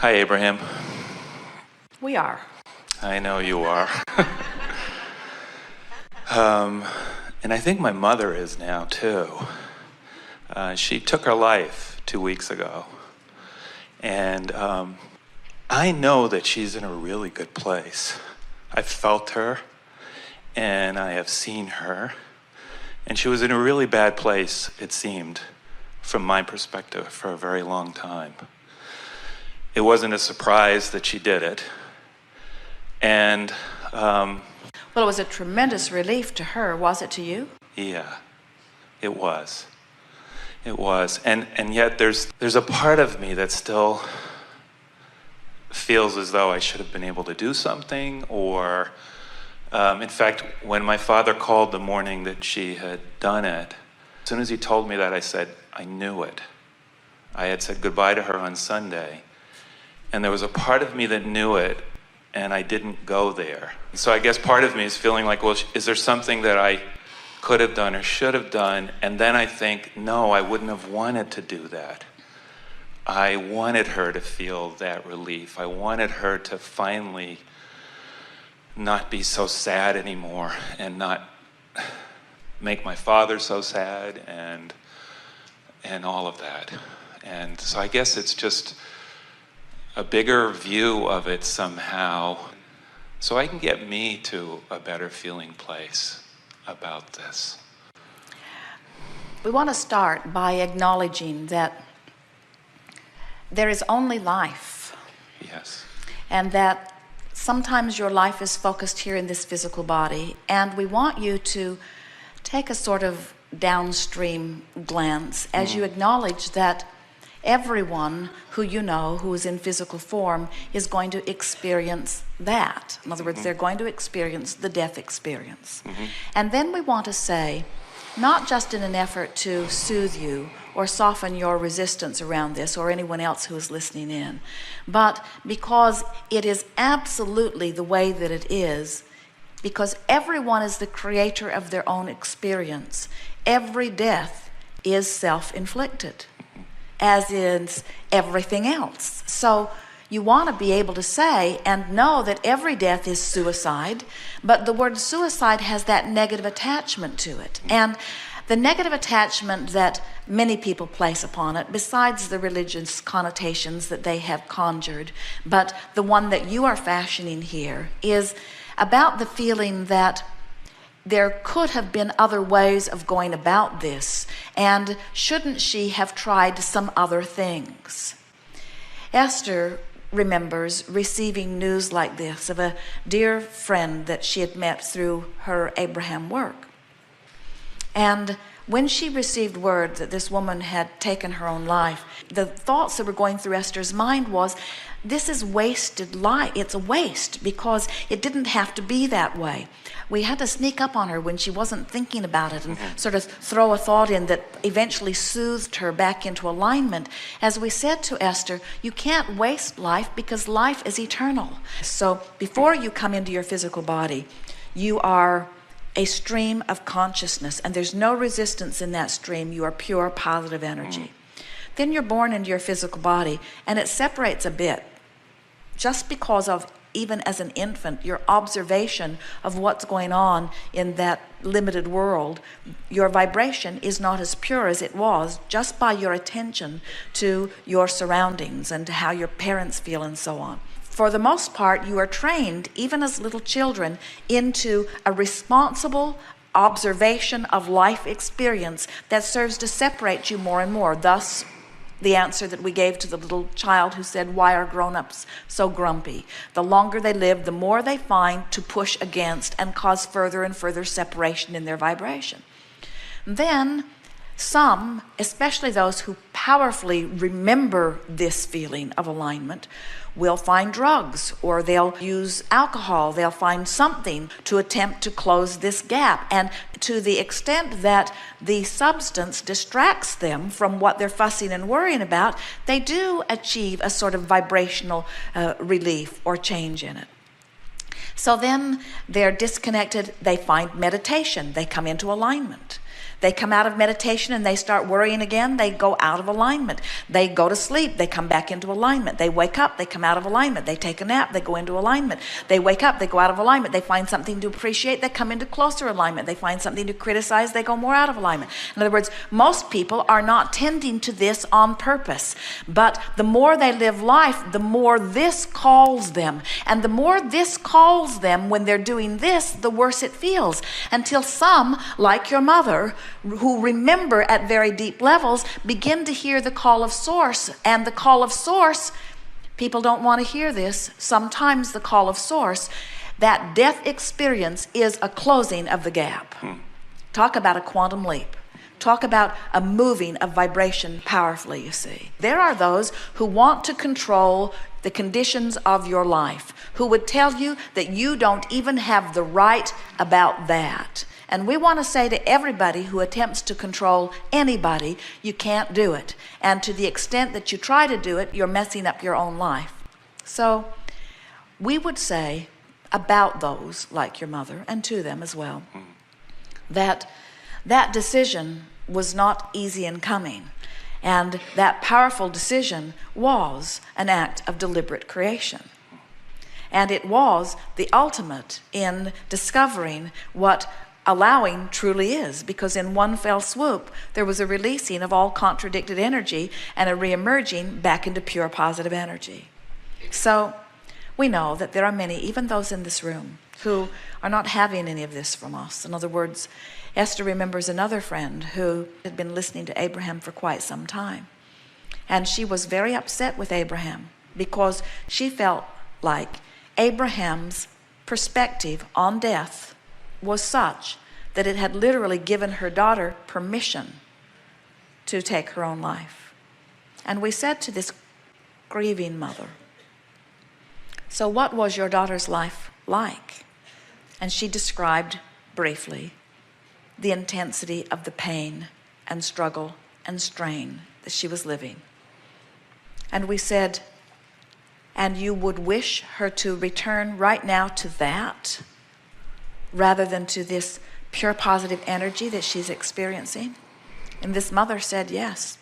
Hi, Abraham. We are. I know you are. And I think my mother is now, too. She took her life 2 weeks ago. And I know that she's in a really good place. I've felt her, and I have seen her. And she was in a really bad place, it seemed, from my perspective, for a very long time. It wasn't a surprise that she did it. And well, it was a tremendous relief to her. Was it to you? yeah, it was. It was. And yet there's a part of me that still feels as though I should have been able to do something, or in fact, when my father called the morning that she had done it, as soon as he told me that, I said, I knew it. I had said goodbye to her on Sunday, and there was a part of me that knew it, and I didn't go there. So I guess part of me is feeling like, well, is there something that I could have done or should have done? And then I think, no, I wouldn't have wanted to do that. I wanted her to feel that relief. I wanted her to finally not be so sad anymore and not make my father so sad and all of that. And so I guess it's just a bigger view of it somehow, so I can get me to a better feeling place about this. We want to start by acknowledging that there is only life. Yes. And that sometimes your life is focused here in this physical body, and we want you to take a sort of downstream glance as you acknowledge that everyone who you know who is in physical form is going to experience that. In other words, they're going to experience the death experience. And then we want to say, not just in an effort to soothe you or soften your resistance around this or anyone else who is listening in, but because it is absolutely the way that it is, because everyone is the creator of their own experience. Every death is self-inflicted, as is everything else. So you want to be able to say and know that every death is suicide, but the word suicide has that negative attachment to it. And the negative attachment that many people place upon it, besides the religious connotations that they have conjured, but the one that you are fashioning here, is about the feeling that there could have been other ways of going about this, and shouldn't she have tried some other things? Esther remembers receiving news like this of a dear friend that she had met through her Abraham work. And when she received word that this woman had taken her own life, the thoughts that were going through Esther's mind was, this is wasted life. It's a waste because it didn't have to be that way. We had to sneak up on her when she wasn't thinking about it and sort of throw a thought in that eventually soothed her back into alignment. As we said to Esther, you can't waste life because life is eternal. So before you come into your physical body, you are a stream of consciousness, and there's no resistance in that stream. You are pure positive energy. Then you're born into your physical body, and it separates a bit just because of, even as an infant, your observation of what's going on in that limited world. Your vibration is not as pure as it was just by your attention to your surroundings and to how your parents feel and so on. For the most part, you are trained, even as little children, into a responsible observation of life experience that serves to separate you more and more. Thus, the answer that we gave to the little child who said, why are grown-ups so grumpy? The longer they live, the more they find to push against and cause further and further separation in their vibration. Then some, especially those who powerfully remember this feeling of alignment, will find drugs, or they'll use alcohol. They'll find something to attempt to close this gap. And to the extent that the substance distracts them from what they're fussing and worrying about, they do achieve a sort of vibrational relief or change in it. So then they're disconnected. They find meditation. They come into alignment. They come out of meditation and they start worrying again, they go out of alignment. They go to sleep, they come back into alignment. They wake up, they come out of alignment. They take a nap, they go into alignment. They wake up, they go out of alignment. They find something to appreciate, they come into closer alignment. They find something to criticize, they go more out of alignment. In other words, most people are not tending to this on purpose. But the more they live life, the more this calls them. And the more this calls them when they're doing this, the worse it feels. Until some, like your mother, who remember at very deep levels, begin to hear the call of Source. And the call of Source, people don't want to hear this. Sometimes the call of Source, that death experience is a closing of the gap. Talk about a quantum leap. Talk about a moving of vibration powerfully, you see. There are those who want to control the conditions of your life, who would tell you that you don't even have the right about that. And we want to say to everybody who attempts to control anybody, you can't do it. And to the extent that you try to do it, you're messing up your own life. So we would say about those, like your mother, and to them as well, that decision was not easy in coming. And that powerful decision was an act of deliberate creation. And it was the ultimate in discovering what allowing truly is, because in one fell swoop, there was a releasing of all contradicted energy and a reemerging back into pure positive energy. So we know that there are many, even those in this room, who are not having any of this from us. In other words, Esther remembers another friend who had been listening to Abraham for quite some time. And she was very upset with Abraham because she felt like Abraham's perspective on death was such that it had literally given her daughter permission to take her own life. And we said to this grieving mother, so what was your daughter's life like? And she described briefly the intensity of the pain and struggle and strain that she was living. And we said, and you would wish her to return right now to that rather than to this pure positive energy that she's experiencing? And this mother said yes,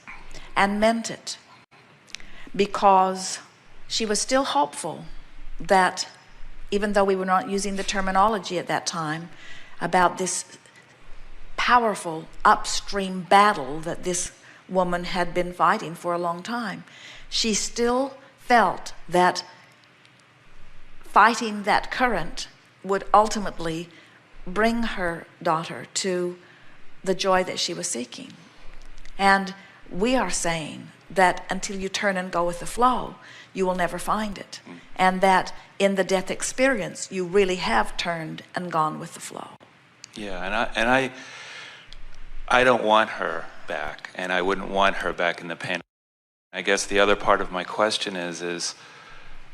and meant it, because she was still hopeful that, even though we were not using the terminology at that time about this powerful upstream battle that this woman had been fighting for a long time, she still felt that fighting that current would ultimately bring her daughter to the joy that she was seeking. And we are saying that until you turn and go with the flow, you will never find it. And that in the death experience, you really have turned and gone with the flow. Yeah, and I don't want her back, and I wouldn't want her back in the pain. I guess the other part of my question is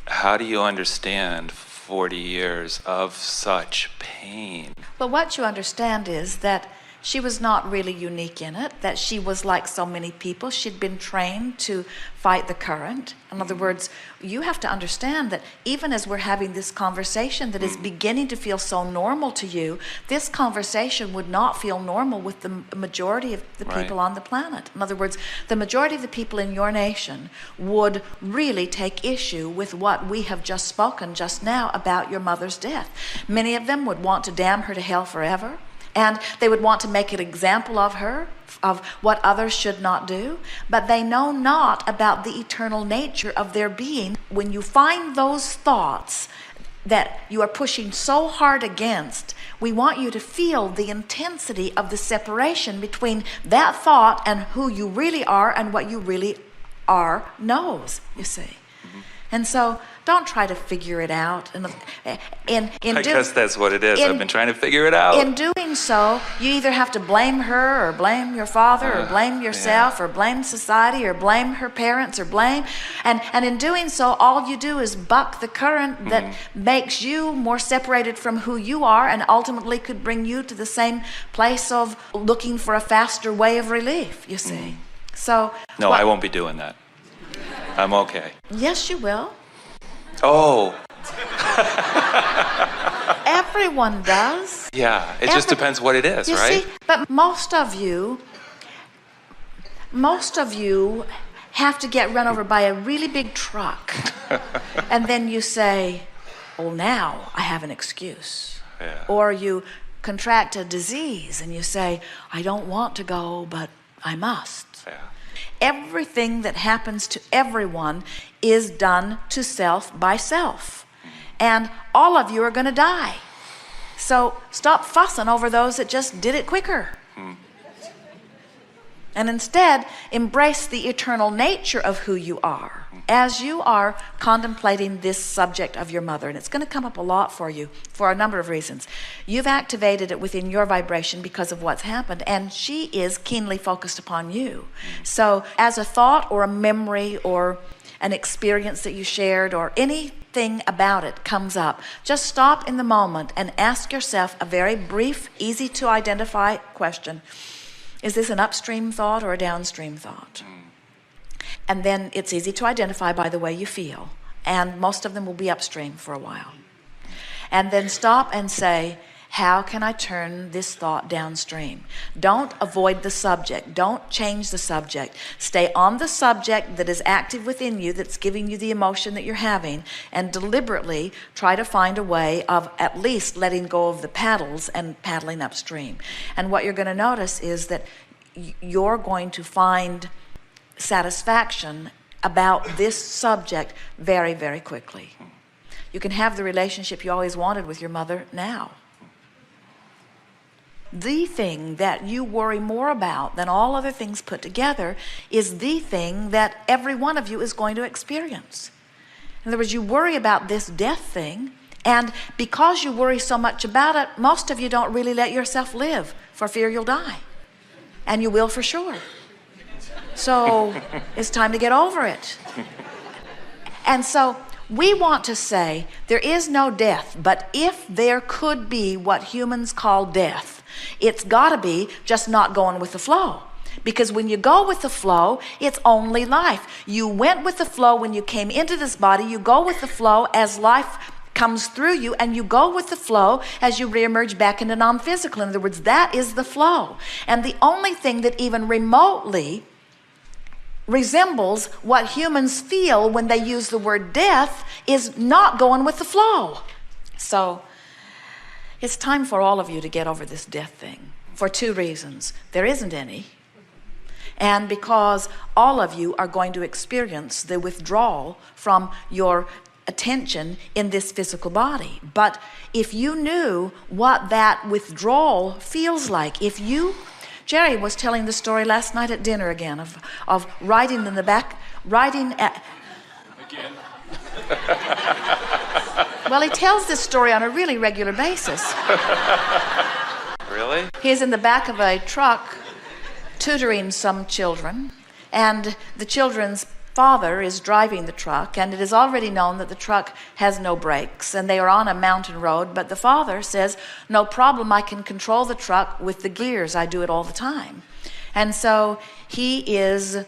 how do you understand 40 years of such pain? But what you understand is that she was not really unique in it, that she was like so many people. She'd been trained to fight the current. In other words, you have to understand that even as we're having this conversation that is beginning to feel so normal to you, this conversation would not feel normal with the majority of the people on the planet. In other words, the majority of the people in your nation would really take issue with what we have just spoken just now about your mother's death. Many of them would want to damn her to hell forever. And they would want to make an example of her, of what others should not do, but they know not about the eternal nature of their being. When you find those thoughts that you are pushing so hard against, we want you to feel the intensity of the separation between that thought and who you really are and what you really are knows, you see. And so don't try to figure it out. I guess that's what it is. I've been trying to figure it out. In doing so, you either have to blame her or blame your father or blame yourself or blame society or blame her parents or blame. And in doing so, all you do is buck the current that makes you more separated from who you are and ultimately could bring you to the same place of looking for a faster way of relief, you see. So no, I won't be doing that. I'm okay. Yes, you will. Oh. Everyone does. Yeah, it just depends what it is, you right? see, but most of you have to get run over by a really big truck. And then you say, oh, now I have an excuse. Yeah. Or you contract a disease and you say, I don't want to go, but I must. Yeah. Everything that happens to everyone is done to self by self. And all of you are going to die. So stop fussing over those that just did it quicker. And instead, embrace the eternal nature of who you are as you are contemplating this subject of your mother. And it's going to come up a lot for you for a number of reasons. You've activated it within your vibration because of what's happened, and she is keenly focused upon you. So as a thought or a memory or an experience that you shared or anything about it comes up, just stop in the moment and ask yourself a very brief, easy to identify question. Is this an upstream thought or a downstream thought? And then it's easy to identify by the way you feel. And most of them will be upstream for a while. And then stop and say, how can I turn this thought downstream? Don't avoid the subject. Don't change the subject. Stay on the subject that is active within you, that's giving you the emotion that you're having, and deliberately try to find a way of at least letting go of the paddles and paddling upstream. And what you're going to notice is that you're going to find satisfaction about this subject very, very quickly. You can have the relationship you always wanted with your mother now. The thing that you worry more about than all other things put together is the thing that every one of you is going to experience. In other words, you worry about this death thing, and because you worry so much about it, most of you don't really let yourself live for fear you'll die. And you will for sure. So it's time to get over it. And so we want to say there is no death, but if there could be what humans call death, it's got to be just not going with the flow. Because when you go with the flow, it's only life. You went with the flow when you came into this body. You go with the flow as life comes through you, and you go with the flow as you reemerge back into non-physical. In other words, that is the flow. And the only thing that even remotely resembles what humans feel when they use the word death is not going with the flow. So it's time for all of you to get over this death thing for two reasons. There isn't any, and because all of you are going to experience the withdrawal from your attention in this physical body. But if you knew what that withdrawal feels like, Jerry was telling the story last night at dinner again of riding in the back, riding at... Again? Well, he tells this story on a really regular basis. Really? He's in the back of a truck tutoring some children, and the children's father is driving the truck, and it is already known that the truck has no brakes, and they are on a mountain road, but the father says, no problem, I can control the truck with the gears, I do it all the time. And so he is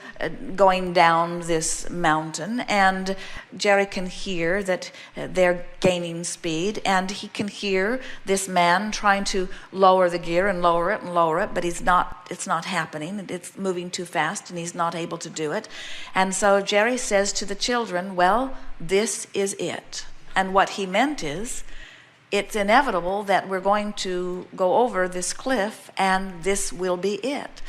going down this mountain, and Jerry can hear that they're gaining speed, and he can hear this man trying to lower the gear and lower it, but it's not happening. It's moving too fast, and he's not able to do it. And so Jerry says to the children, well, this is it. And what he meant is, it's inevitable that we're going to go over this cliff, and this will be it.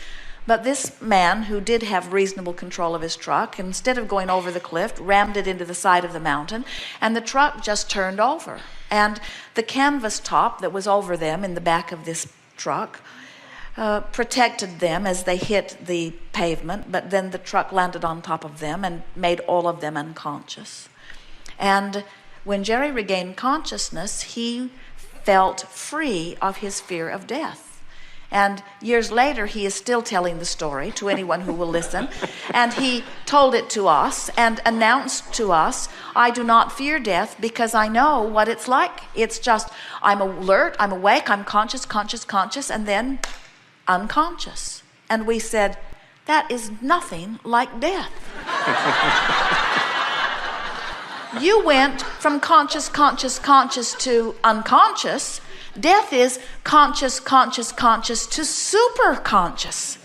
But this man, who did have reasonable control of his truck, instead of going over the cliff, rammed it into the side of the mountain, and the truck just turned over. And the canvas top that was over them in the back of this truck protected them as they hit the pavement, but then the truck landed on top of them and made all of them unconscious. And when Jerry regained consciousness, he felt free of his fear of death. And years later, he is still telling the story to anyone who will listen. And he told it to us and announced to us, I do not fear death because I know what it's like. It's just, I'm alert, I'm awake, I'm conscious, and then unconscious. And we said, that is nothing like death. You went from conscious, conscious, conscious to unconscious. Death is conscious, conscious, conscious to super conscious.